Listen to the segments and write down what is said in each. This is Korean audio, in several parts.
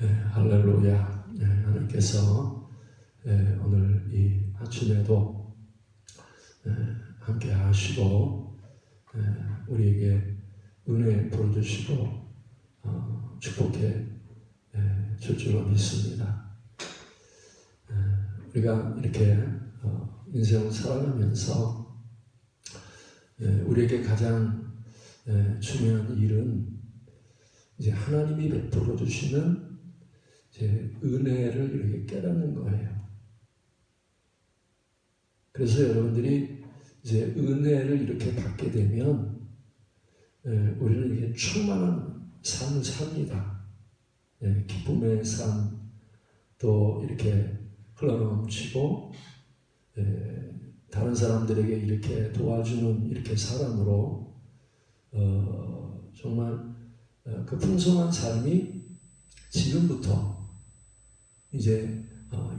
할렐루야. 하나님께서 오늘 이 아침에도 함께 하시고 우리에게 은혜 부어주시고 축복해 줄 줄로 믿습니다. 우리가 이렇게 인생을 살아가면서 우리에게 가장 중요한 일은 이제 하나님이 베풀어 주시는 이제 은혜를 이렇게 깨닫는 거예요. 그래서 여러분들이 이제 은혜를 이렇게 받게 되면 우리는 이게 충만한 삶을 삽니다. 기쁨의 삶, 또 이렇게 흘러넘치고 다른 사람들에게 이렇게 도와주는 이렇게 사람으로 정말 그 풍성한 삶이 지금부터 이제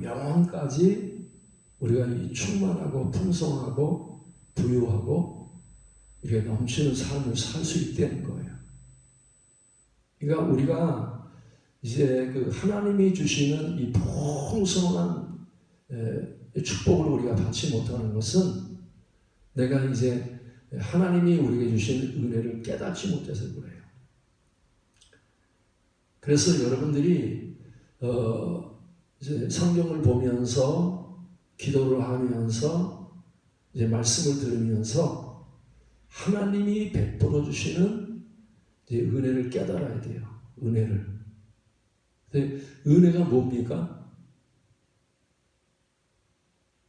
영원까지 우리가 이 충만하고 풍성하고 부유하고 이렇게 넘치는 삶을 살 수 있다는 거예요. 그러니까 우리가 이제 그 하나님이 주시는 이 풍성한 축복을 우리가 받지 못하는 것은 내가 이제 하나님이 우리에게 주신 은혜를 깨닫지 못해서 그래요. 그래서 여러분들이 이제 성경을 보면서 기도를 하면서 이제 말씀을 들으면서 하나님이 베풀어 주시는 이제 은혜를 깨달아야 돼요. 은혜를. 근데 은혜가 뭡니까?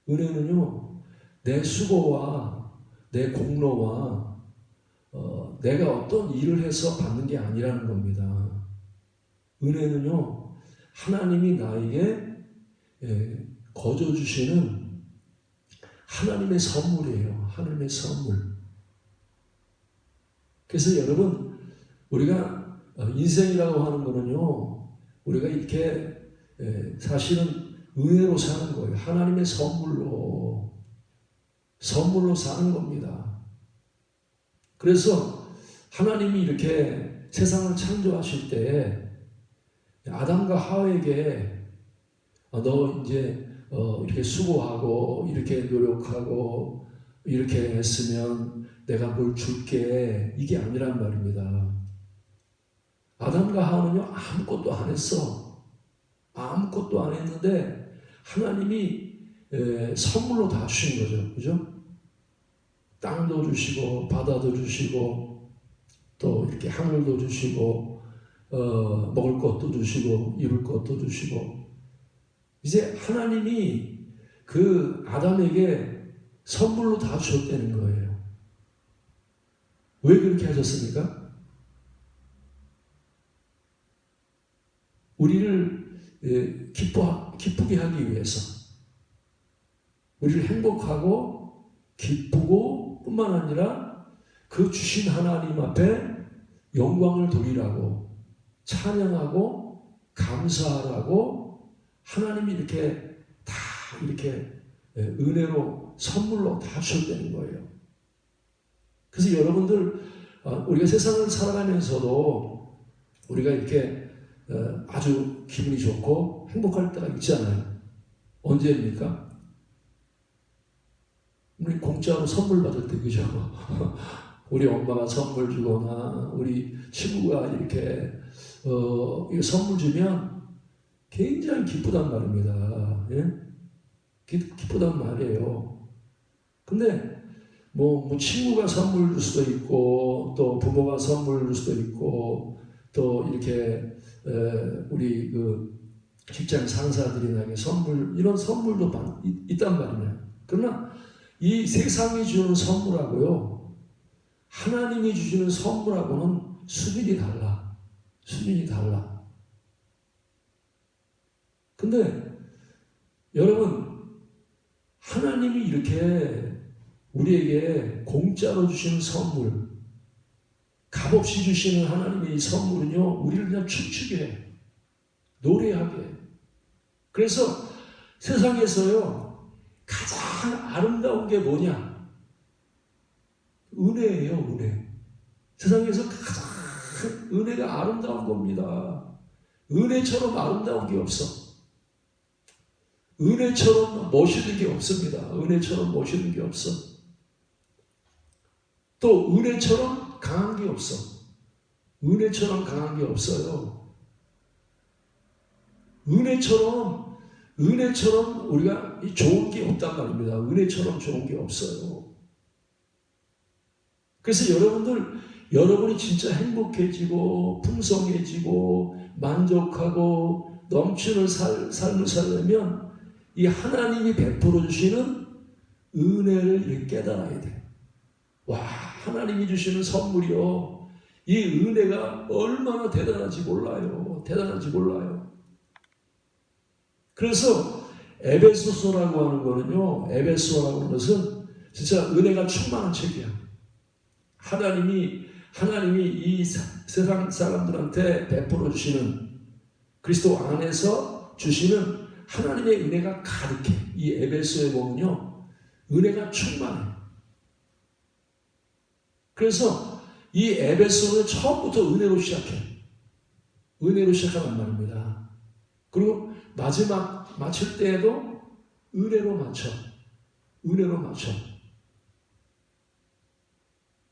은혜는요, 내 수고와 내 공로와 내가 어떤 일을 해서 받는 게 아니라는 겁니다. 은혜는요, 하나님이 나에게 거저 주시는 하나님의 선물이에요. 하나님의 선물. 그래서 여러분, 우리가 인생이라고 하는 거는요, 우리가 이렇게 사실은 은혜로 사는 거예요. 하나님의 선물로 사는 겁니다. 그래서 하나님이 이렇게 세상을 창조하실 때 아담과 하와에게 너 이제 이렇게 수고하고 이렇게 노력하고 이렇게 했으면 내가 뭘 줄게, 이게 아니란 말입니다. 아담과 하와는요, 아무것도 안 했어. 아무것도 안 했는데 하나님이 선물로 다 주신 거죠. 그죠? 땅도 주시고 바다도 주시고 또 이렇게 하늘도 주시고 먹을 것도 주시고 입을 것도 주시고, 이제 하나님이 그 아담에게 선물로 다 주셨다는 거예요. 왜 그렇게 하셨습니까? 우리를 기쁘게 하기 위해서, 우리를 행복하고 기쁘고 뿐만 아니라 그 주신 하나님 앞에 영광을 돌리라고, 찬양하고 감사하라고 하나님이 이렇게 다 이렇게 은혜로 선물로 다 주셨다는 거예요. 그래서 여러분들, 우리가 세상을 살아가면서도 우리가 이렇게 아주 기분이 좋고 행복할 때가 있잖아요. 언제입니까? 우리 공짜로 선물 받을 때, 그죠? 우리 엄마가 선물 주거나 우리 친구가 이렇게 선물 주면 굉장히 기쁘단 말입니다. 예? 기쁘단 말이에요. 근데 뭐 친구가 선물 줄 수도 있고 또 부모가 선물 줄 수도 있고 또 이렇게 우리 그 직장 상사들이 나에게 선물, 이런 선물도 있단 말이에요. 그러나 이 세상이 주는 선물하고요, 하나님이 주시는 선물하고는 수준이 달라. 수준이 달라. 근데 여러분, 하나님이 이렇게 우리에게 공짜로 주시는 선물, 값없이 주시는 하나님의 이 선물은요, 우리를 그냥 춤추게 해. 노래하게 해. 그래서 세상에서요, 가장 아름다운 게 뭐냐? 은혜예요, 은혜. 세상에서 가장 은혜가 아름다운 겁니다. 은혜처럼 아름다운 게 없어. 은혜처럼 멋있는 게 없습니다. 은혜처럼 멋있는 게 없어. 또 은혜처럼 강한 게 없어. 은혜처럼 강한 게 없어요. 은혜처럼 우리가 좋은 게 없단 말입니다. 은혜처럼 좋은 게 없어요. 그래서 여러분이 진짜 행복해지고 풍성해지고 만족하고 넘치는 삶을 살려면 이 하나님이 베풀어 주시는 은혜를 이렇게 깨달아야 돼. 와, 하나님이 주시는 선물이요. 이 은혜가 얼마나 대단한지 몰라요. 대단한지 몰라요. 그래서 에베소서라고 하는 거는요. 에베소라고 하는 것은 진짜 은혜가 충만한 책이야. 하나님이 이 세상 사람들한테 베풀어 주시는 그리스도 안에서 주시는 하나님의 은혜가 가득해. 이 에베소에 보면요. 은혜가 충만해. 그래서 이 에베소는 처음부터 은혜로 시작해. 은혜로 시작하는 말입니다. 그리고 마지막 마칠 때에도 은혜로 마쳐. 은혜로 마쳐.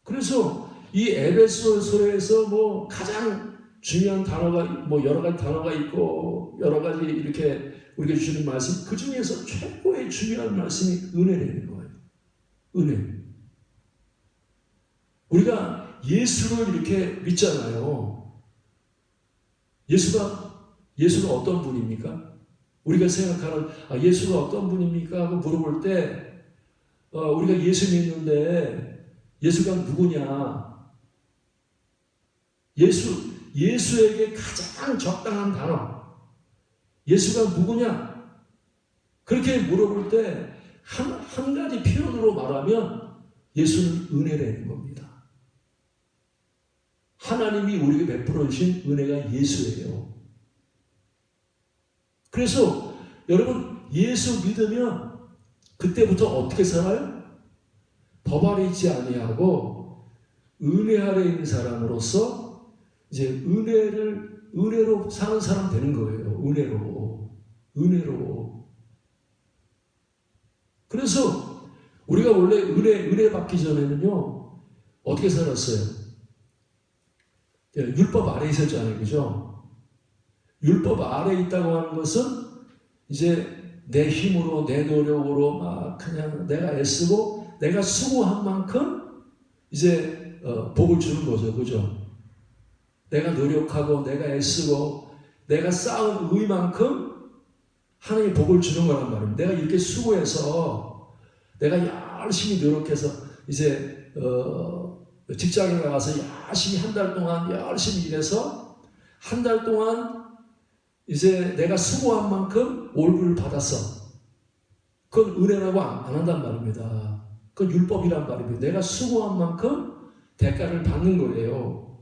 그래서 이 에베소서에서 뭐 가장 중요한 단어가 뭐 여러 가지 단어가 있고 여러 가지 이렇게 우리가 주시는 말씀 그 중에서 최고의 중요한 말씀이 은혜라는 거예요. 은혜. 우리가 예수를 이렇게 믿잖아요. 예수가 어떤 분입니까? 우리가 생각하는 예수가 어떤 분입니까? 하고 물어볼 때 우리가 예수 믿는데 예수가 누구냐? 예수에게 가장 적당한 단어. 예수가 누구냐? 그렇게 물어볼 때 한 가지 표현으로 말하면 예수는 은혜라는 겁니다. 하나님이 우리에게 베풀어 주신 은혜가 예수예요. 그래서 여러분 예수 믿으면 그때부터 어떻게 살아요? 법 아래 있지 아니하고 은혜 아래 있는 사람으로서 이제 은혜로 사는 사람 되는 거예요. 은혜로. 그래서 우리가 원래 은혜 받기 전에는요 어떻게 살았어요? 율법 아래 있었잖아요, 그죠? 율법 아래 있다고 하는 것은 이제 내 힘으로 내 노력으로 막 그냥 내가 애쓰고 내가 수고한 만큼 이제 복을 주는 거죠, 그죠? 내가 노력하고 내가 애쓰고 내가 쌓은 의만큼 하나님이 복을 주는 거란 말입니다. 내가 이렇게 수고해서 내가 열심히 노력해서 이제 직장에 나가서 열심히 한 달 동안 열심히 일해서 한 달 동안 이제 내가 수고한 만큼 월급을 받았어. 그건 은혜라고 안 한단 말입니다. 그건 율법이란 말입니다. 내가 수고한 만큼 대가를 받는 거예요.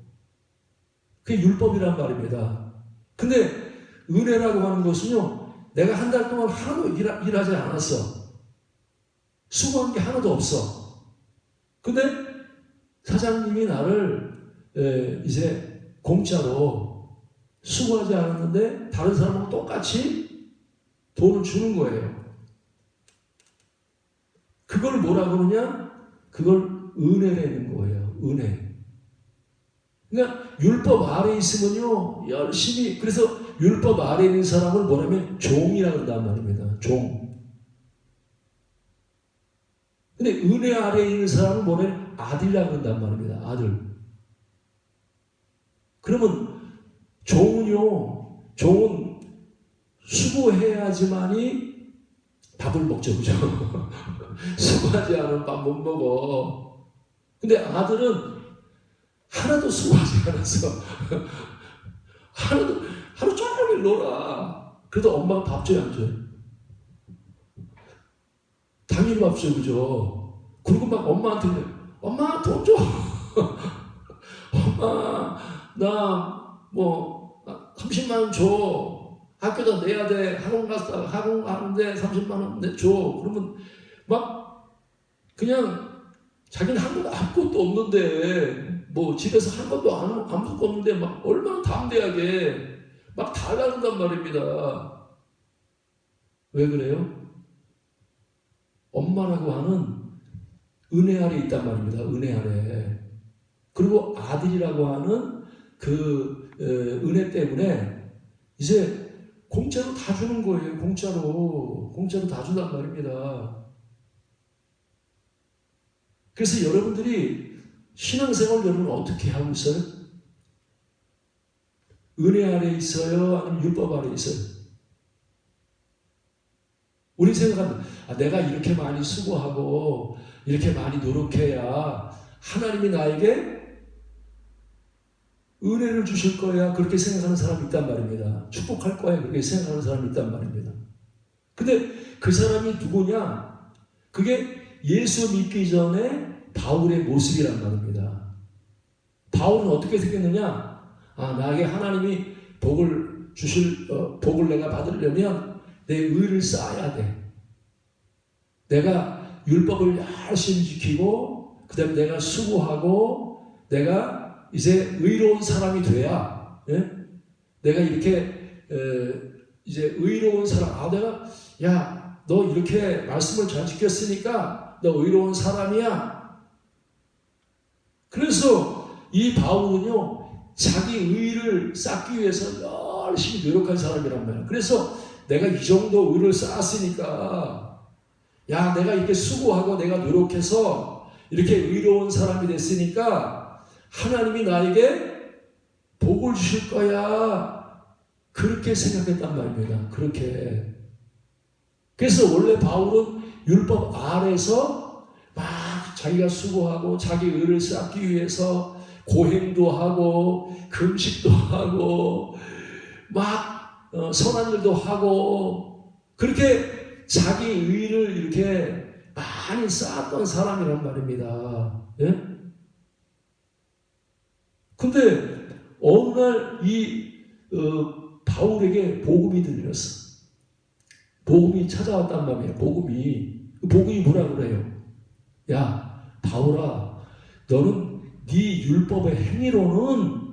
그게 율법이란 말입니다. 근데 은혜라고 하는 것은요, 내가 한 달 동안 하나도 일하지 않았어. 수고한 게 하나도 없어. 근데 사장님이 나를 이제 공짜로 수고하지 않았는데 다른 사람하고 똑같이 돈을 주는 거예요. 그걸 뭐라 그러냐? 그걸 은혜라는 거예요. 은혜. 그러니까 율법 아래 있으면요 열심히 그래서 율법 아래 있는 사람을 뭐냐면 종이라고 한단 말입니다. 종. 근데 은혜 아래 있는 사람은 뭐냐면 아들이라고 한단 말입니다. 아들. 그러면 종은 수고해야지만이 밥을 먹죠, 그죠? 수고하지 않으면 밥 못 먹어. 근데 아들은 하나도 수고하지 않았어. 하루 종일 놀아. 그래도 엄마가 밥 줘야 안 줘요? 당연히 밥 줘요, 그죠? 그리고 막 엄마한테 엄마 돈 줘. 엄마 나 뭐 30만 원 줘. 학교도 내야 돼. 학원 가는데 30만 원 줘. 그러면 막 그냥 자기는 아무것도 없는데 뭐 집에서 한 것도 아무것도 없는데 막 얼마나 담대하게 막 달라는단 말입니다. 왜 그래요? 엄마라고 하는 은혜 아래 있단 말입니다. 은혜 아래. 그리고 아들이라고 하는 그 은혜 때문에 이제 공짜로 다 주는 거예요. 공짜로 다 준단 말입니다. 그래서 여러분들이 신앙생활 여러분 어떻게 하고 있어요? 은혜 아래 있어요? 아니면 율법 아래 있어요? 우리 생각하면 내가 이렇게 많이 수고하고 이렇게 많이 노력해야 하나님이 나에게 은혜를 주실 거야. 그렇게 생각하는 사람이 있단 말입니다. 축복할 거야. 그렇게 생각하는 사람이 있단 말입니다. 근데 그 사람이 누구냐? 그게 예수 믿기 전에 바울의 모습이란 말입니다. 바울은 어떻게 생겼느냐? 나에게 하나님이 복을 주실, 복을 내가 받으려면 내 의를 쌓아야 돼. 내가 율법을 열심히 지키고, 그 다음에 내가 수고하고, 내가 이제 의로운 사람이 돼야, 예? 내가 이렇게, 이제 의로운 사람, 내가, 너 이렇게 말씀을 잘 지켰으니까 너 의로운 사람이야. 그래서 이 바울은요, 자기 의를 쌓기 위해서 열심히 노력한 사람이란 말이야. 그래서 내가 이 정도 의를 쌓았으니까, 내가 이렇게 수고하고 내가 노력해서 이렇게 의로운 사람이 됐으니까 하나님이 나에게 복을 주실 거야. 그렇게 생각했단 말입니다. 그렇게. 그래서 원래 바울은 율법 아래서 막 자기가 수고하고 자기 의를 쌓기 위해서 고행도 하고 금식도 하고 막 선한 일도 하고 그렇게 자기 의를 이렇게 많이 쌓았던 사람이란 말입니다. 예? 근데 어느 날 이 바울에게 복음이 들렸어. 복음이 찾아왔단 말이에요. 복음이 뭐라 그래요? 야, 바울아, 너는 네 율법의 행위로는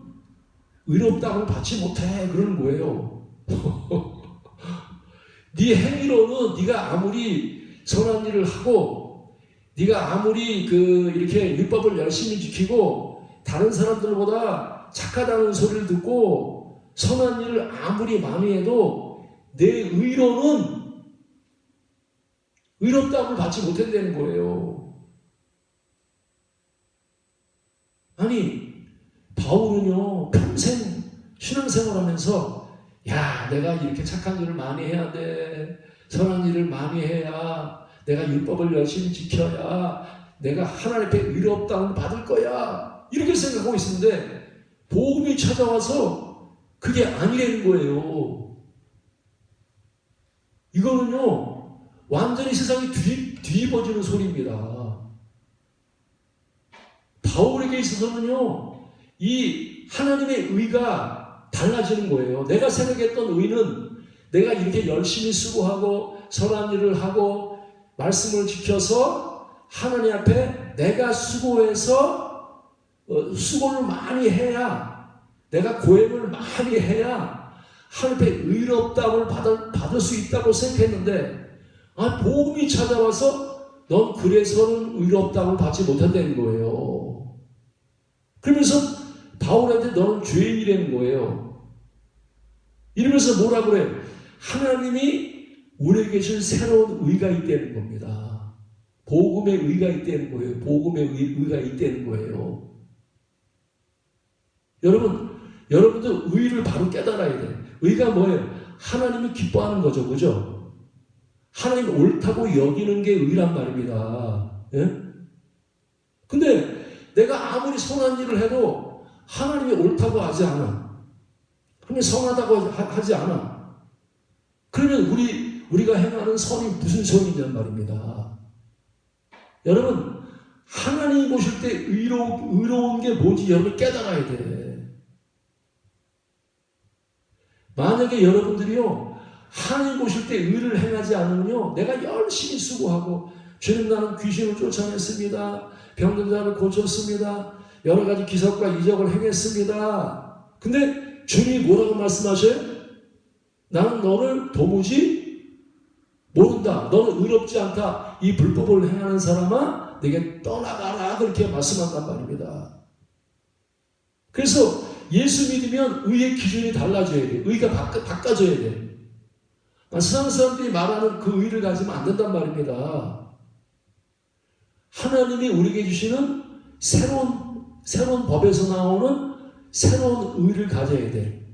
의롭다고 받지 못해. 그러는 거예요. 네 행위로는 네가 아무리 선한 일을 하고 네가 아무리 이렇게 율법을 열심히 지키고 다른 사람들보다 착하다는 소리를 듣고 선한 일을 아무리 많이 해도 내 의로는 의롭다함을 받지 못한다는 거예요. 아니, 바울은요, 평생 신앙생활하면서 내가 이렇게 착한 일을 많이 해야 돼. 선한 일을 많이 해야 내가 율법을 열심히 지켜야 내가 하나님 앞에 의롭다함을 받을 거야. 이렇게 생각하고 있었는데 복음이 찾아와서 그게 아니라는 거예요. 이거는요, 완전히 세상이 뒤집어지는 소리입니다. 바울에게 있어서는요, 이 하나님의 의가 달라지는 거예요. 내가 생각했던 의는 내가 이렇게 열심히 수고하고 선한 일을 하고 말씀을 지켜서 하나님 앞에 내가 수고해서 수고를 많이 해야 내가 고행을 많이 해야 하나님 앞에 의롭다함을 받을 수 있다고 생각했는데 복음이 찾아와서 넌 그래서는 의롭다함을 받지 못한다는 거예요. 그러면서 바울한테 너는 죄인이라는 거예요. 이러면서 뭐라 그래요? 하나님이 우리에게 준 새로운 의가 있다는 겁니다. 복음의 의가 있다는 거예요. 복음의 의가 있다는 거예요. 여러분도 의를 바로 깨달아야 돼요. 의가 뭐예요? 하나님이 기뻐하는 거죠. 그죠? 하나님 옳다고 여기는 게 의란 말입니다. 예? 근데 내가 아무리 선한 일을 해도 하나님이 옳다고 하지 않아. 하나님이 선하다고 하지 않아. 그러면 우리가 행하는 선이 무슨 선이냔 말입니다. 여러분, 하나님 보실 때 의로운 게 뭔지 여러분 깨달아야 돼. 만약에 여러분들이요, 하나님 보실 때 의를 행하지 않으면요, 내가 열심히 수고하고, 주님 나는 귀신을 쫓아냈습니다. 병든 자를 고쳤습니다. 여러 가지 기적과 이적을 행했습니다. 근데 주님이 뭐라고 말씀하셔요? 나는 너를 도무지 모른다. 너는 의롭지 않다. 이 불법을 행하는 사람아 내게 떠나가라. 그렇게 말씀한단 말입니다. 그래서 예수 믿으면 의의 기준이 달라져야 돼. 의가 바꿔져야 돼. 세상 사람들이 말하는 그 의를 가지면 안 된단 말입니다. 하나님이 우리에게 주시는 새로운 법에서 나오는 새로운 의를 가져야 돼.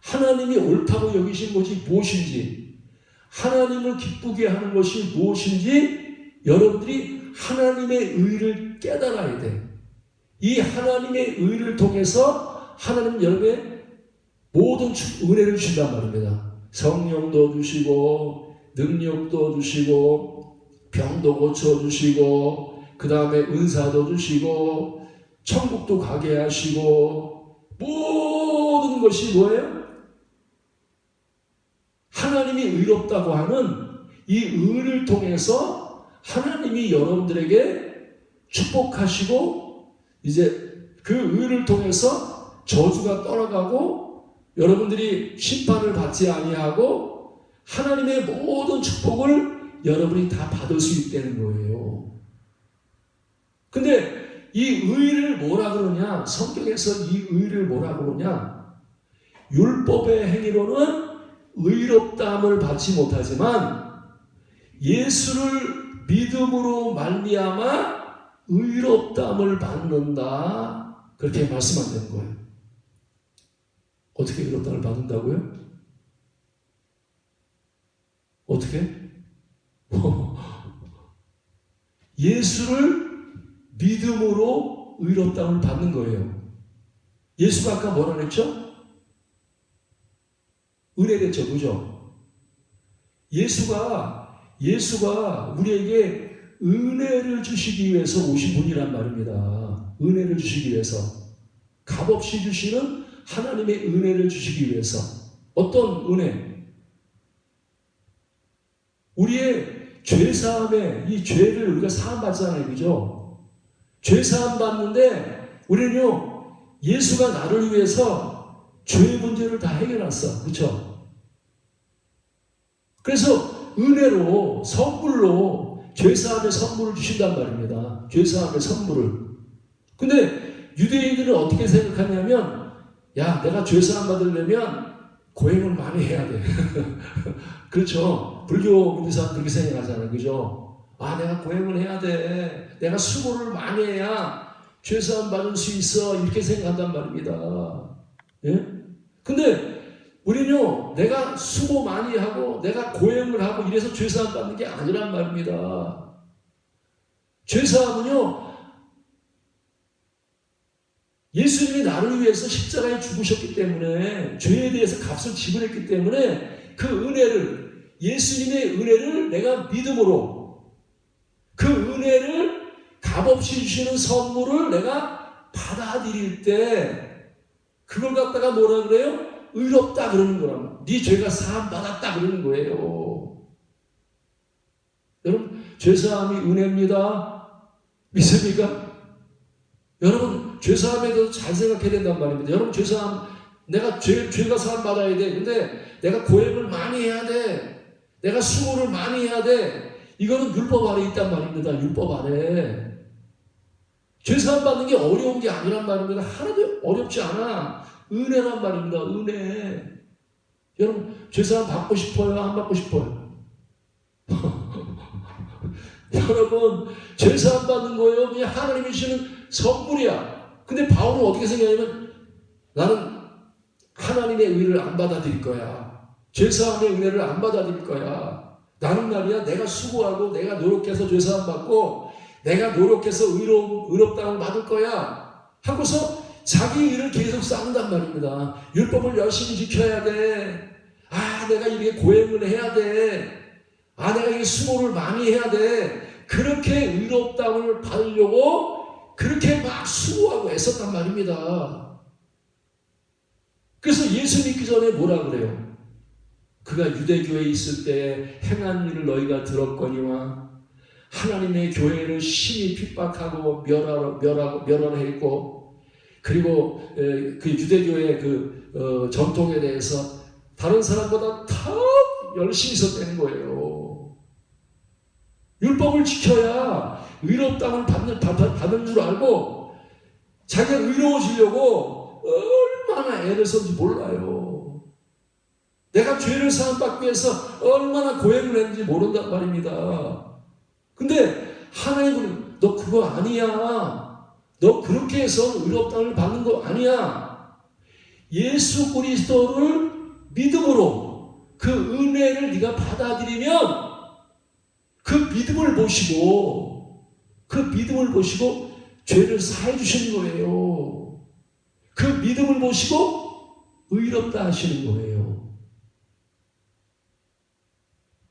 하나님이 옳다고 여기신 것이 무엇인지, 하나님을 기쁘게 하는 것이 무엇인지 여러분들이 하나님의 의를 깨달아야 돼. 이 하나님의 의를 통해서 하나님 여러분의 모든 은혜를 주신단 말입니다. 성령도 주시고 능력도 주시고 병도 고쳐주시고 그 다음에 은사도 주시고 천국도 가게 하시고 모든 것이 뭐예요? 하나님이 의롭다고 하는 이 의를 통해서 하나님이 여러분들에게 축복하시고 이제 그 의를 통해서 저주가 떠나가고 여러분들이 심판을 받지 아니하고 하나님의 모든 축복을 여러분이 다 받을 수 있다는 거예요. 근데 이 의를 뭐라 그러냐? 성경에서 이 의를 뭐라 그러냐? 율법의 행위로는 의롭다함을 받지 못하지만 예수를 믿음으로 말미암아 의롭다함을 받는다. 그렇게 말씀하는 거예요. 어떻게 의롭다함을 받는다고요? 어떻게? 예수를 믿음으로 의롭다함을 받는 거예요. 예수가 아까 뭐라 그랬죠? 은혜랬죠, 그죠? 예수가 우리에게 은혜를 주시기 위해서 오신 분이란 말입니다. 은혜를 주시기 위해서. 값없이 주시는 하나님의 은혜를 주시기 위해서. 어떤 은혜? 우리의 죄사함에 이 죄를 우리가 사함받잖아요, 그죠? 죄사함 받는데 우리는요 예수가 나를 위해서 죄의 문제를 다 해결했어, 그렇죠? 그래서 은혜로 선물로 죄사함의 선물을 주신단 말입니다. 죄사함의 선물을. 근데 유대인들은 어떻게 생각하냐면 야 내가 죄사함 받으려면 고행을 많이 해야 돼. 그렇죠? 불교 믿는 사람 그렇게 생각하잖아요. 그죠? 아, 내가 고행을 해야 돼. 내가 수고를 많이 해야 죄사함 받을 수 있어. 이렇게 생각한단 말입니다. 예? 근데 우리는요, 내가 수고 많이 하고, 내가 고행을 하고, 이래서 죄사함 받는 게 아니란 말입니다. 죄사함은요, 예수님이 나를 위해서 십자가에 죽으셨기 때문에, 죄에 대해서 값을 지불했기 때문에, 그 은혜를, 예수님의 은혜를 내가 믿음으로 그 은혜를 값없이 주시는 선물을 내가 받아들일 때 그걸 갖다가 뭐라 그래요? 의롭다 그러는 거라고. 네 죄가 사함 받았다 그러는 거예요. 여러분 죄사함이 은혜입니다. 믿습니까? 여러분 죄사함에 대해서 잘 생각해야 된단 말입니다. 여러분 죄사함 내가 죄가 사함 받아야 돼. 근데 내가 고행을 많이 해야 돼. 내가 수고를 많이 해야 돼. 이거는 율법 아래 있단 말입니다. 율법 아래. 죄사함 받는 게 어려운 게 아니란 말입니다. 하나도 어렵지 않아. 은혜란 말입니다. 은혜. 여러분 죄사함 받고 싶어요? 안 받고 싶어요? 여러분 죄사함 받는 거예요. 그냥 하나님이 주시는 선물이야. 근데 바울은 어떻게 생각하냐면 나는 하나님의 의를 안 받아들일 거야. 죄사함의 은혜를 안 받아들일 거야. 나는 말이야 내가 수고하고 내가 노력해서 죄사함 받고 내가 노력해서 의롭다함을 받을 거야 하고서 자기 일을 계속 쌓는단 말입니다. 율법을 열심히 지켜야 돼. 아 내가 이렇게 고행을 해야 돼. 아 내가 이게 수고를 많이 해야 돼. 그렇게 의롭다함을 받으려고 그렇게 막 수고하고 애썼단 말입니다. 그래서 예수 믿기 전에 뭐라 그래요? 그가 유대교회에 있을 때 행한 일을 너희가 들었거니와 하나님의 교회를 심히 핍박하고 멸하했고 그리고 그 유대교회의 그 전통에 대해서 다른 사람보다 더 열심히 있었다는 거예요. 율법을 지켜야 의롭다함을 받는 줄 알고 자기가 의로워지려고 얼마나 애를 썼는지 몰라요. 내가 죄를 사함받기 위해서 얼마나 고행을 했는지 모른단 말입니다. 근데 하나님은 너 그거 아니야. 너 그렇게 해서 의롭다함을 받는 거 아니야. 예수 그리스도를 믿음으로 그 은혜를 네가 받아들이면 그 믿음을 보시고 죄를 사해 주시는 거예요. 그 믿음을 보시고 의롭다 하시는 거예요.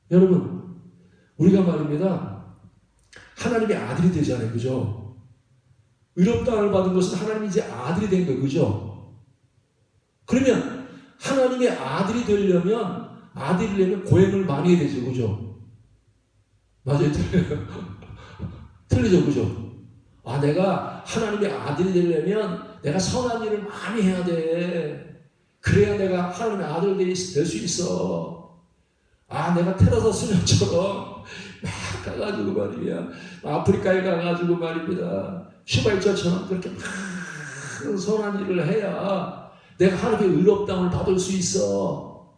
여러분, 우리가 말입니다. 하나님의 아들이 되잖아요. 그죠? 의롭다함을 받은 것은 하나님이 이제 아들이 된 거예요. 그죠? 그러면 하나님의 아들이 되려면 고행을 많이 해야 되죠. 그죠? 맞아요? 틀리죠? 그죠? 내가 하나님의 아들이 되려면 내가 선한 일을 많이 해야 돼. 그래야 내가 하나님의 아들 될 수 있어. 내가 테라사 수녀처럼 막 가가지고 말이야. 아프리카에 가가지고 말입니다. 슈발처처럼 그렇게 막 선한 일을 해야 내가 하나님의 의롭다함을 받을 수 있어.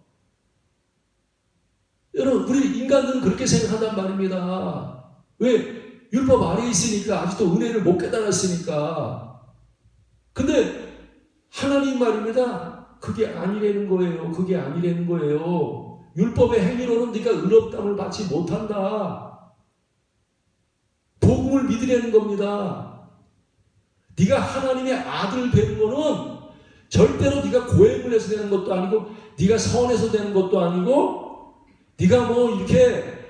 여러분, 우리 인간들은 그렇게 생각한단 말입니다. 왜? 율법 아래에 있으니까, 아직도 은혜를 못 깨달았으니까. 근데 하나님 말입니다. 그게 아니라는 거예요. 율법의 행위로는 네가 의롭다함을 받지 못한다. 복음을 믿으려는 겁니다. 네가 하나님의 아들 되는 거는 절대로 네가 고행을 해서 되는 것도 아니고, 네가 선해서 되는 것도 아니고, 네가 이렇게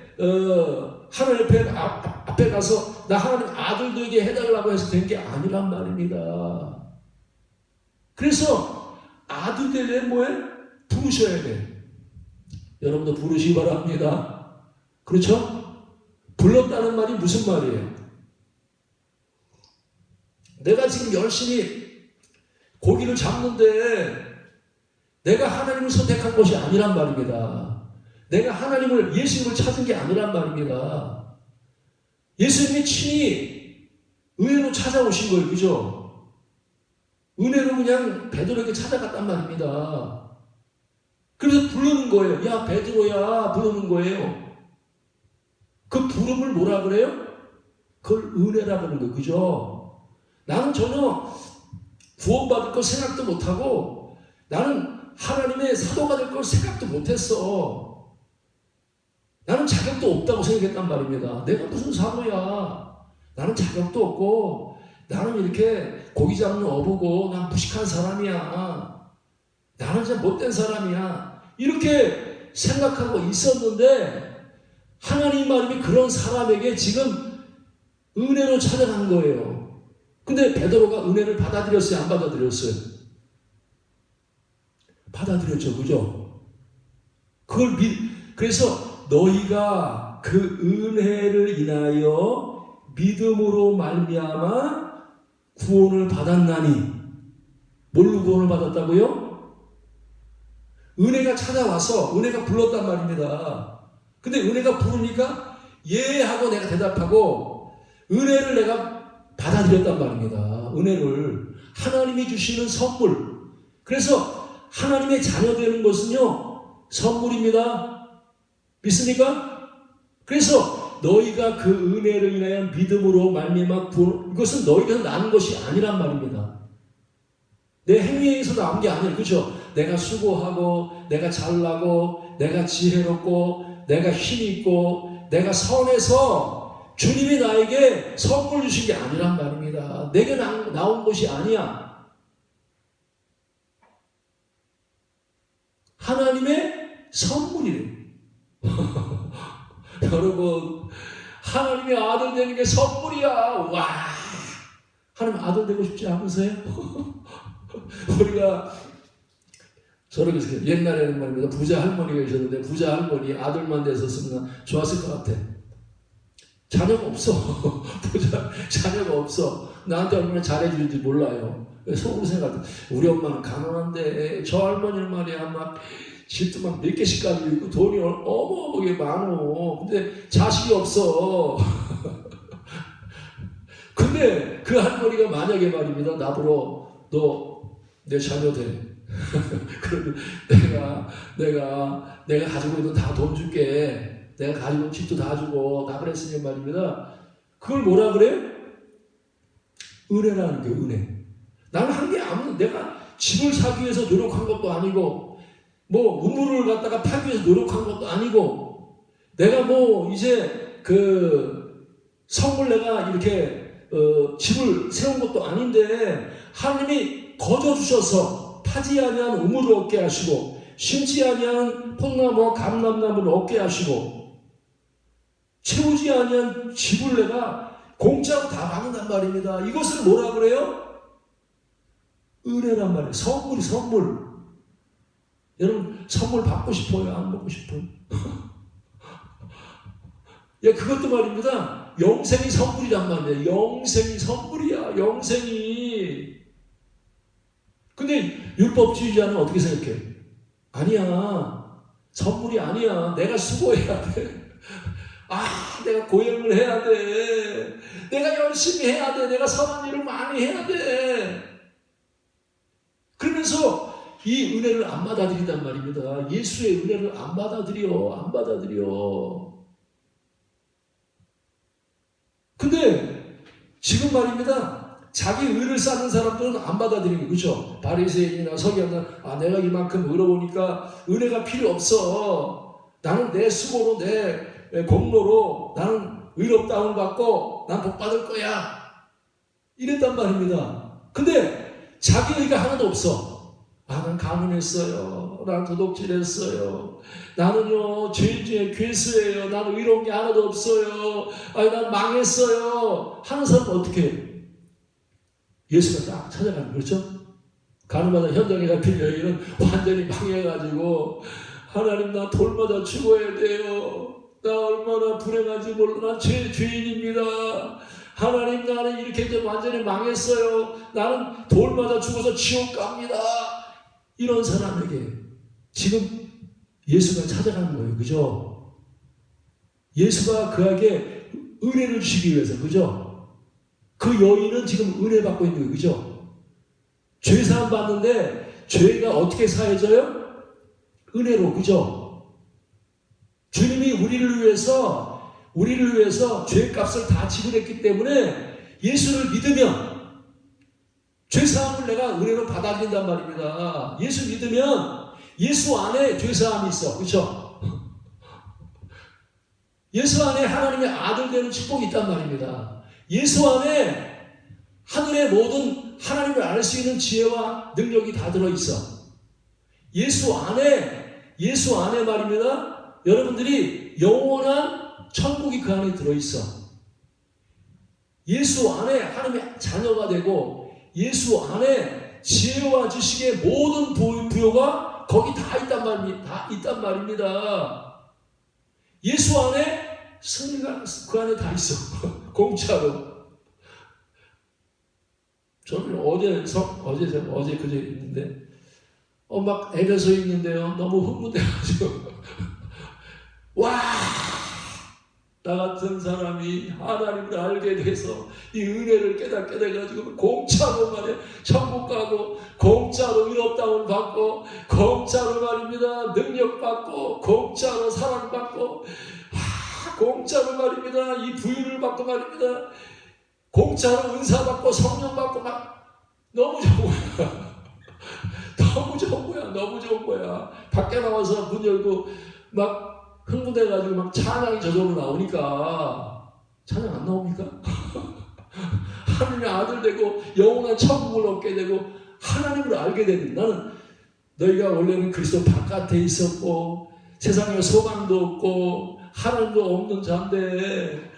하나님 앞에 가서 나 하나님 아들 되게 해달라고 해서 된 게 아니란 말입니다. 그래서 아들 되려면 뭐예요? 부르셔야 돼. 여러분도 부르시기 바랍니다. 그렇죠? 불렀다는 말이 무슨 말이에요? 내가 지금 열심히 고기를 잡는데 내가 하나님을 선택한 것이 아니란 말입니다. 내가 예수님을 찾은 게 아니란 말입니다. 예수님이 친히 은혜로 찾아오신 거예요. 그죠? 은혜로 그냥 베드로에게 찾아갔단 말입니다. 그래서 부르는 거예요. 야, 베드로야, 부르는 거예요. 그 부름을 뭐라 그래요? 그걸 은혜라 그러는 거예요. 그죠? 나는 전혀 구원받을 걸 생각도 못하고 나는 하나님의 사도가 될 걸 생각도 못했어. 나는 자격도 없다고 생각했단 말입니다. 내가 무슨 사도야. 나는 자격도 없고 나는 이렇게 고기 잡는 어부고 난 무식한 사람이야. 나는 진짜 못된 사람이야. 이렇게 생각하고 있었는데 하나님 말씀이 그런 사람에게 지금 은혜로 찾아간 거예요. 근데 베드로가 은혜를 받아들였어요? 안 받아들였어요? 받아들였죠. 그죠? 그래서 너희가 그 은혜를 인하여 믿음으로 말미암아 구원을 받았나니. 뭘로 구원을 받았다고요? 은혜가 찾아와서 은혜가 불렀단 말입니다. 근데 은혜가 부르니까 예 하고 내가 대답하고 은혜를 내가 받아들였단 말입니다. 은혜를 하나님이 주시는 선물. 그래서 하나님의 자녀 되는 것은요 선물입니다. 믿습니까? 그래서 너희가 그 은혜를 인하여 믿음으로 말미암아 이것은 너희가 나는 것이 아니란 말입니다. 내 행위에 의해서 나온 게 아니에요. 그렇죠? 내가 수고하고 내가 잘나고 내가 지혜롭고 내가 힘있고 내가 선해서 주님이 나에게 선물 주신 게 아니란 말입니다. 내게 나온 것이 아니야. 하나님의 선물이래요. 여러분, 하나님의 아들 되는 게 선물이야. 와, 하나님 아들 되고 싶지 않으세요? 우리가 저렇게 옛날에는 말입니다. 부자 할머니가 계셨는데 부자 할머니 아들만 됐었으면 좋았을 것 같아. 자녀가 없어. 부자 자녀가 없어. 나한테 얼마나 잘해주는지 몰라요. 속으로 생각해. 우리 엄마는 가난한데 저 할머니는 말이야 막 집도 막 몇 개씩 가지고 있고 돈이 어마어마하게 많어. 근데 자식이 없어. 근데 그 할머니가 만약에 말입니다. 나보러 너 내 자녀 돼. 그러면 내가 가지고 있는 다 돈 줄게. 내가 가지고 있는 집도 다 주고 다 그랬으니 말입니다. 그걸 뭐라 그래? 은혜라는 게 은혜. 나는 한 게 내가 집을 사기 위해서 노력한 것도 아니고 뭐 우물을 갖다가 파기 위해서 노력한 것도 아니고 내가 뭐 이제 그 성을 내가 이렇게 집을 세운 것도 아닌데 하나님이 거저 주셔서 파지 아니한 우물을 얻게 하시고 심지 아니한 뽕나무와 감람나무를 얻게 하시고 채우지 아니한 집을 내가 공짜로 다 받는단 말입니다. 이것을 뭐라 그래요? 은혜란 말이에요. 선물. 여러분 선물 받고 싶어요? 안 받고 싶어요? 예, 그것도 말입니다. 영생이 선물이란 말이에요. 영생이 선물이야. 영생이. 근데 율법주의자는 어떻게 생각해? 아니야. 선물이 아니야. 내가 수고해야 돼. 내가 고행을 해야 돼. 내가 열심히 해야 돼. 내가 선한 일을 많이 해야 돼. 그러면서 이 은혜를 안 받아들인단 말입니다. 예수의 은혜를 안 받아들여. 근데 지금 말입니다. 자기 의를 쌓는 사람들은 안 받아들이는 거죠. 바리새인이나 서기관은 내가 이만큼 의로우니까 은혜가 필요 없어. 나는 내 수고로 내 공로로 나는 의롭다움을 받고 난 복 받을 거야. 이랬단 말입니다. 근데 자기 의가 하나도 없어. 난 가문했어요. 난 도둑질했어요. 나는요 죄인 중에 괴수예요. 나는 의로운 게 하나도 없어요. 난 망했어요. 하는 사람은 어떻게 해요? 예수가 딱 찾아가는 거죠. 가늠하다 현장에 잡힌 여인은 완전히 망해가지고 하나님 나 돌마다 죽어야 돼요. 나 얼마나 불행한지 몰라. 나 죄인입니다. 하나님 나는 이렇게 좀 완전히 망했어요. 나는 돌마다 죽어서 지옥 갑니다. 이런 사람에게 지금 예수가 찾아가는 거예요. 그죠? 예수가 그에게 은혜를 주시기 위해서. 그죠? 그 여인은 지금 은혜 받고 있는 거예요. 그죠? 죄사함 받는데 죄가 어떻게 사해져요? 은혜로. 그죠? 주님이 우리를 위해서 죄값을 다 지불했기 때문에 예수를 믿으면 죄사함을 내가 은혜로 받아들인단 말입니다. 예수 믿으면 예수 안에 죄사함이 있어. 그렇죠? 예수 안에 하나님의 아들 되는 축복이 있단 말입니다. 예수 안에 하늘의 모든 하나님을 알 수 있는 지혜와 능력이 다 들어있어. 예수 안에 말입니다. 여러분들이 영원한 천국이 그 안에 들어있어. 예수 안에 하나님의 자녀가 되고 예수 안에 지혜와 지식의 모든 부요가 거기 다 있단 말입니다. 예수 안에 승리가 그 안에 다 있어. 공짜로. 저는 어제 그제 있는데 막 에베소에 있는데요. 너무 흥분돼가지고 와! 나 같은 사람이 하나님을 알게 돼서 이 은혜를 깨닫게 돼가지고 공짜로 말이야 천국 가고 공짜로 의롭다움을 받고 공짜로 말입니다 능력 받고 공짜로 사랑 받고 공짜로 말입니다 이 부유를 받고 말입니다 공짜로 은사 받고 성령 받고 막 너무 좋은 거야. 너무 좋은 거야. 밖에 나와서 문 열고 막 흥분해가지고 막 찬양이 저절로 나오니까 찬양 안 나옵니까? 하나님의 아들 되고 영원한 천국을 얻게 되고 하나님을 알게 되는 나는 너희가 원래는 그리스도 바깥에 있었고 세상에 소망도 없고 하나님도 없는 자인데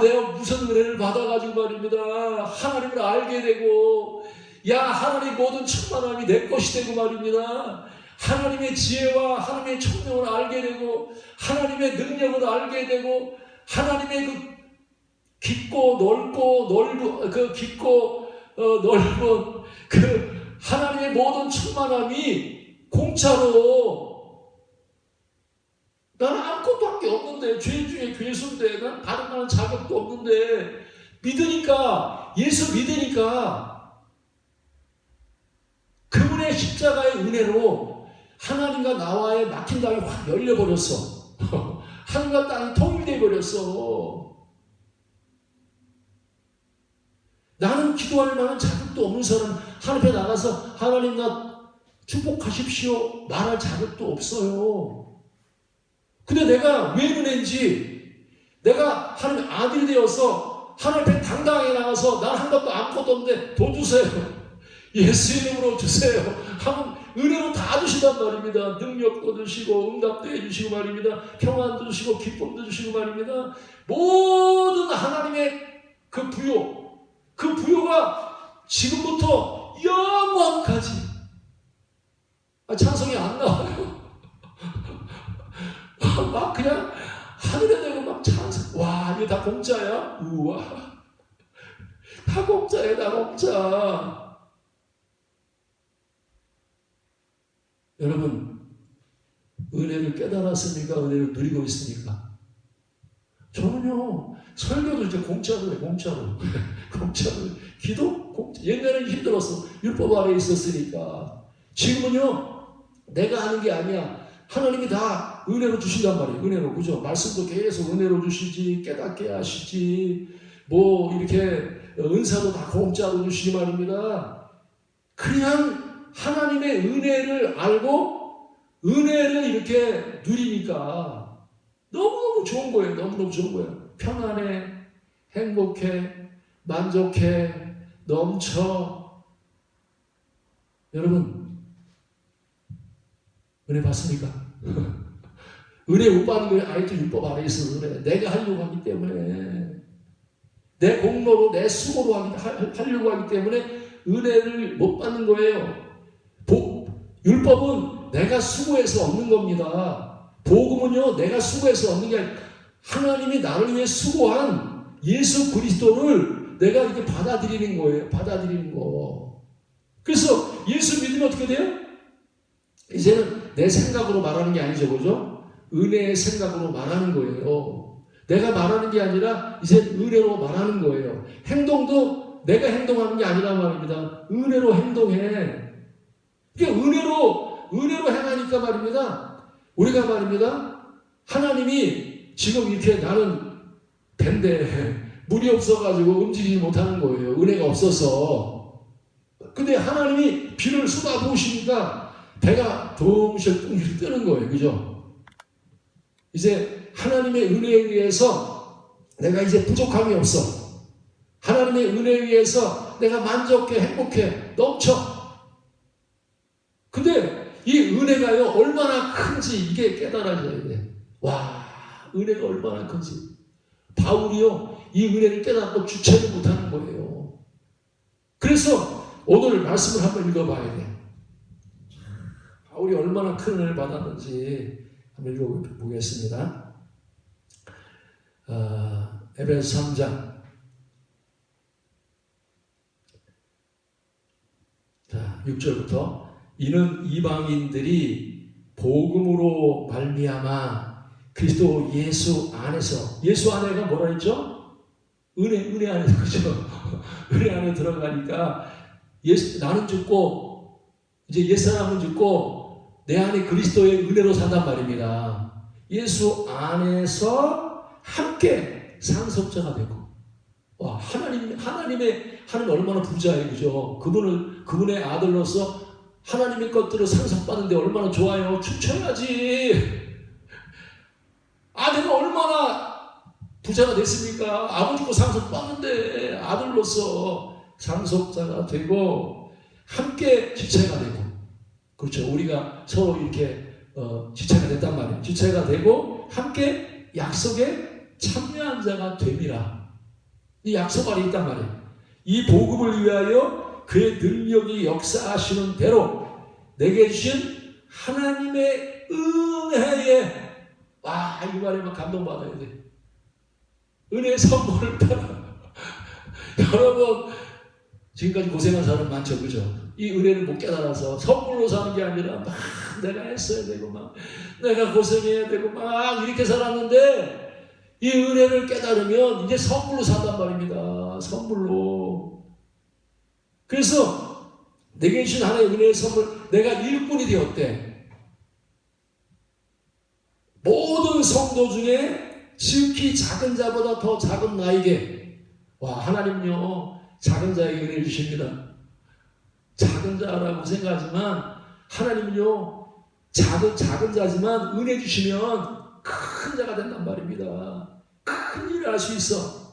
내가 무슨 은혜를 받아가지고 말입니다 하나님을 알게 되고 하나님 모든 충만함이 내 것이 되고 말입니다 하나님의 지혜와 하나님의 총명을 알게 되고 하나님의 능력을 알게 되고 하나님의 그 깊고 넓은 그 하나님의 모든 충만함이 공짜로 나는 아무것도 할 게 없는데, 죄 중에 괴수인데, 난 다른 말은 자격도 없는데, 믿으니까, 예수 믿으니까, 그분의 십자가의 은혜로 하나님과 나와의 막힌 땅이 확 열려버렸어. 하늘과 땅이 통일돼 버렸어. 나는 기도할 만한 자격도 없는 사람 하나님 앞에 나가서 하나님 나 축복하십시오 말할 자격도 없어요. 근데 내가 왜 은혜인지, 내가 하나님의 아들이 되어서 하나님 앞에 당당하게 나가서 난 한 것도 아무것도 없는데 돈 주세요, 예수 이름으로 주세요 하면 은혜로 다 주시단 말입니다. 능력도 주시고 응답도 해주시고 말입니다. 평안도 주시고 기쁨도 주시고 말입니다. 모든 하나님의 그 부요가 지금부터 영원까지, 찬송이 안 나와요. 막 그냥 하늘에 대고 막 찬송. 와, 이거 다 공짜야? 우와, 다 공짜야, 다 공짜. 여러분, 은혜를 깨달았습니까? 은혜를 누리고 있습니까? 저는요, 설교도 이제 공짜로 해, 공짜로. 공짜로. 기도? 공짜. 옛날에는 힘들었어. 율법 아래에 있었으니까. 지금은요, 내가 하는 게 아니야. 하나님이 다 은혜로 주신단 말이에요. 은혜로. 그죠? 말씀도 계속 은혜로 주시지, 깨닫게 하시지, 뭐, 이렇게 은사도 다 공짜로 주시지 말입니다. 그냥 하나님의 은혜를 알고 은혜를 이렇게 누리니까 너무너무 좋은 거예요. 너무너무 좋은 거예요. 평안해, 행복해, 만족해, 넘쳐. 여러분, 은혜 받습니까? 은혜 못 받는 거예요. 아직도 율법 아래에 있어서 그래. 내가 하려고 하기 때문에, 내 공로로, 내 수고로 하려고 하기 때문에 은혜를 못 받는 거예요. 율법은 내가 수고해서 얻는 겁니다. 복음은요, 내가 수고해서 얻는 게 아니라 하나님이 나를 위해 수고한 예수 그리스도를 내가 이렇게 받아들이는 거예요. 받아들이는 거. 그래서 예수 믿으면 어떻게 돼요? 이제는 내 생각으로 말하는 게 아니죠. 그죠? 은혜의 생각으로 말하는 거예요. 내가 말하는 게 아니라 이제 은혜로 말하는 거예요. 행동도 내가 행동하는 게 아니란 말입니다. 은혜로 행동해. 이게 은혜로 행하니까 말입니다. 우리가 말입니다. 하나님이 지금 이렇게 나는 밴데 물이 없어가지고 움직이지 못하는 거예요. 은혜가 없어서. 근데 하나님이 비를 쏟아부으시니까 배가 둥실둥실 뜨는 거예요. 그죠? 이제 하나님의 은혜에 의해서 내가 이제 부족함이 없어. 하나님의 은혜에 의해서 내가 만족해, 행복해, 넘쳐. 근데 이 은혜가요, 얼마나 큰지 이게 깨달아져야 돼. 와, 은혜가 얼마나 큰지. 바울이요, 이 은혜를 깨닫고 주체를 못하는 거예요. 그래서 오늘 말씀을 한번 읽어봐야 돼. 바울이 얼마나 큰 은혜를 받았는지 한번 읽어보겠습니다. 에베소 3장. 자, 6절부터. 이는 이방인들이 복음으로 말미암아 그리스도 예수 안에서, 예수 안에가 뭐라 했죠? 은혜 안에, 그죠? 은혜 안에 들어가니까 나는 죽고 이제 옛사람은 죽고 내 안에 그리스도의 은혜로 산단 말입니다. 예수 안에서 함께 상속자가 되고, 와, 하나님의 얼마나 부자예요, 그죠? 그분의 아들로서 하나님의 것들을 상속받는데 얼마나 좋아요. 춤춰야지. 아들은 얼마나 부자가 됐습니까? 아버지도 상속받는데 아들로서 상속자가 되고 함께 지체가 되고, 그렇죠. 우리가 서로 이렇게 지체가 됐단 말이에요. 지체가 되고 함께 약속에 참여한 자가 됨이라. 이 약속 안에 있단 말이에요. 이 복음을 위하여 그의 능력이 역사하시는 대로 내게 주신 하나님의 은혜에, 와, 이 말에만 감동받아야 돼. 은혜의 선물을 따라. 여러분, 지금까지 고생한 사람 많죠, 그죠? 이 은혜를 못 깨달아서 선물로 사는 게 아니라 막 내가 했어야 되고 막 내가 고생해야 되고 막 이렇게 살았는데 이 은혜를 깨달으면 이제 선물로 산단 말입니다. 선물로. 그래서 내게 주신 하나님의 은혜의 선물, 내가 일꾼이 되었대. 모든 성도 중에 지극히 작은 자보다 더 작은 나에게, 와, 하나님요 작은 자에게 은혜를 주십니다. 작은 자라고 생각하지만 하나님은요 작은 자지만 은혜 주시면 큰 자가 된단 말입니다. 큰 일을 할 수 있어.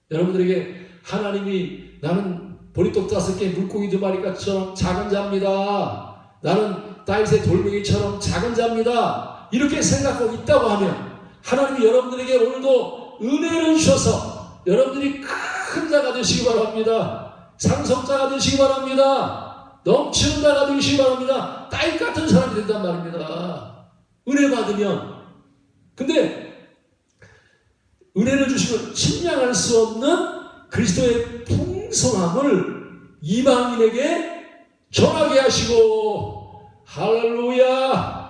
여러분들에게 하나님이 나는 보리떡 5개 물고기 2마리처럼 작은 자입니다. 나는 다윗의 돌멩이처럼 작은 자입니다. 이렇게 생각하고 있다고 하면 하나님이 여러분들에게 오늘도 은혜를 주셔서 여러분들이 큰 자가 되시기 바랍니다. 상속자가 되시기 바랍니다. 넘치는 자가 되시기 바랍니다. 다윗 같은 사람이 된단 말입니다. 은혜 받으면. 근데 은혜를 주시면 침량할 수 없는 그리스도의 풍성함을 이방인에게 전하게 하시고, 할렐루야.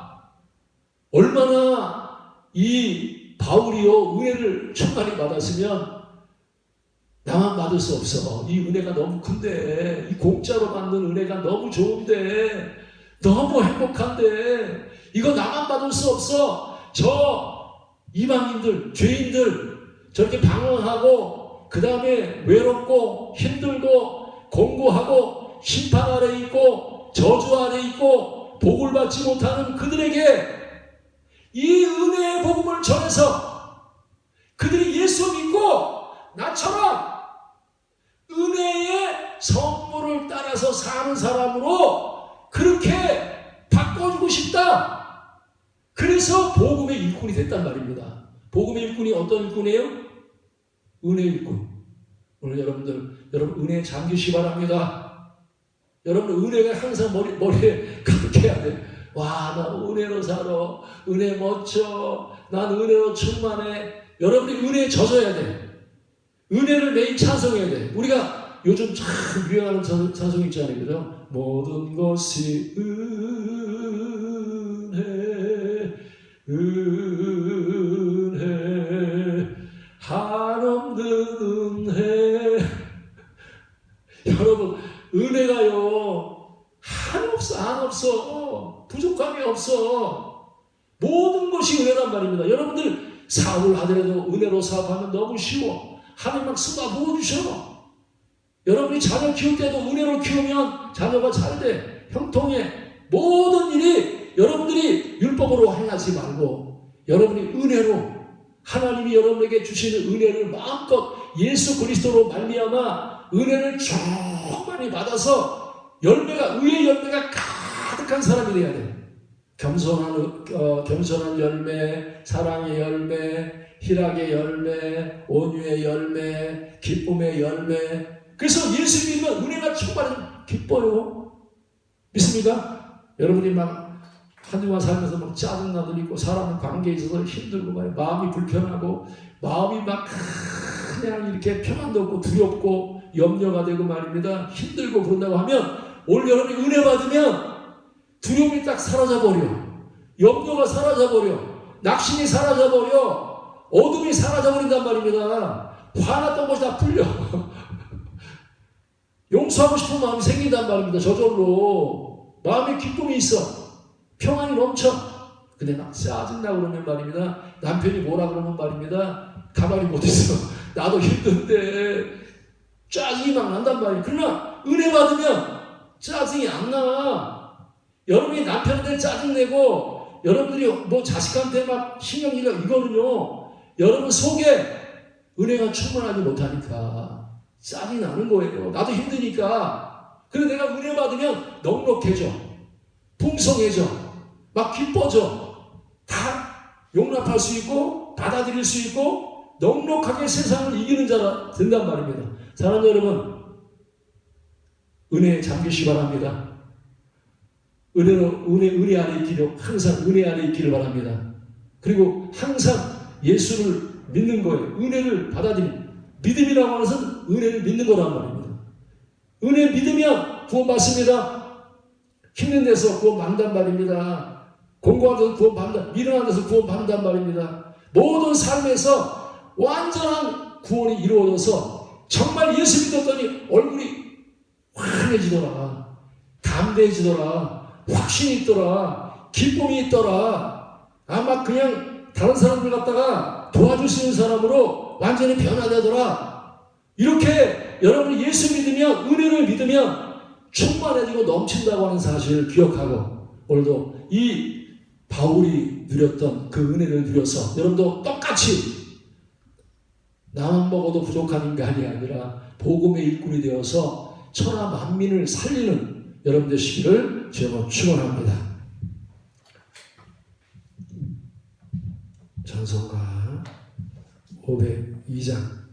얼마나 이 바울이요 은혜를 충만히 받았으면 나만 받을 수 없어. 이 은혜가 너무 큰데, 이 공짜로 받는 은혜가 너무 좋은데, 너무 행복한데, 이거 나만 받을 수 없어. 저 이방인들, 죄인들 저렇게 방황하고 그 다음에 외롭고 힘들고 공고하고 심판 아래 있고 저주 아래 있고 복을 받지 못하는 그들에게 이 은혜의 복음을 전해서 그들이 예수 믿고 나처럼 은혜의 선물을 따라서 사는 사람으로 그렇게 바꿔주고 싶다. 그래서 복음의 일꾼이 됐단 말입니다. 복음의 일꾼이 어떤 일꾼이에요? 은혜의 일꾼. 오늘 여러분 은혜에 잠기시기 바랍니다. 여러분 은혜가 항상 머리에 가득해야 돼. 와, 나 은혜로 살아. 은혜 멋져. 난 은혜로 충만해. 여러분이 은혜에 젖어야 돼. 은혜를 매일 찬송해야 돼. 우리가 요즘 참 유행하는 찬송 있잖아요. 그죠? 모든 것이 은혜 한없는 은혜. 여러분 은혜가요 한없어. 부족함이 없어. 모든 것이 은혜란 말입니다. 여러분들 사업을 하더라도 은혜로 사업하면 너무 쉬워. 하나님 막 쏟아 부어주셔. 여러분이 자녀 키울 때도 은혜로 키우면 자녀가 잘 돼. 형통해. 모든 일이 여러분들이 율법으로 행하지 말고 여러분이 은혜로 하나님이 여러분에게 주시는 은혜를 마음껏 예수 그리스도로 말미암아 은혜를 충만히 받아서 의의 열매가 가득한 사람이 되어야 돼. 겸손한 열매, 사랑의 열매, 희락의 열매, 온유의 열매, 기쁨의 열매. 그래서 예수 믿으면 은혜가 충만히 기뻐요. 믿습니까? 여러분이 막 한 주간 살면서 막 짜증나도 있고 사람 관계에 있어서 힘들고 마음이 불편하고 마음이 막 그냥 이렇게 평안도 없고 두렵고 염려가 되고 말입니다. 힘들고 그런다고 하면 오늘 여러분이 은혜 받으면 두려움이 딱 사라져버려. 염려가 사라져버려. 낙심이 사라져버려. 어둠이 사라져버린단 말입니다. 화났던 것이 다 풀려. 용서하고 싶은 마음이 생긴단 말입니다. 저절로. 마음에 기쁨이 있어. 평안이 넘쳐. 근데 막 짜증나고 그러면 말입니다. 남편이 뭐라 그러면 말입니다. 가만히 못있어. 나도 힘든데 짜증이 막 난단 말이에요. 그러나 은혜 받으면 짜증이 안 나. 여러분이 남편한테 짜증내고 여러분들이 뭐 자식한테 막 신경질려 이거는요. 여러분 속에 은혜가 충만하지 못하니까 짜증이 나는 거예요. 나도 힘드니까. 그래서 내가 은혜 받으면 넉넉해져. 풍성해져. 막 기뻐져. 다 용납할 수 있고 받아들일 수 있고 넉넉하게 세상을 이기는 자가 된단 말입니다. 사랑하는 여러분, 은혜에 잠기시기 바랍니다. 은혜 안에 있기를, 항상 은혜 안에 있기를 바랍니다. 그리고 항상 예수를 믿는 거예요. 은혜를 받아들이는. 믿음이라고 하는 것은 은혜를 믿는 거란 말입니다. 은혜 믿으면 구원받습니다. 힘든 데서 구원받는단 말입니다. 공부하는 데서 구원받는다. 미련한 데서 구원받는단 말입니다. 모든 삶에서 완전한 구원이 이루어져서 정말 예수 믿었더니 얼굴이 환해지더라. 담대해지더라. 확신이 있더라. 기쁨이 있더라. 아마 그냥 다른 사람들 갖다가 도와줄 수 있는 사람으로 완전히 변화되더라. 이렇게 여러분이 예수 믿으면, 은혜를 믿으면 충만해지고 넘친다고 하는 사실을 기억하고, 오늘도 이 바울이 누렸던 그 은혜를 누려서 여러분도 똑같이 나만 먹어도 부족한 인간이 아니라 복음의 일꾼이 되어서 천하 만민을 살리는 여러분 되시기를 제가 축원합니다. 찬송가 502장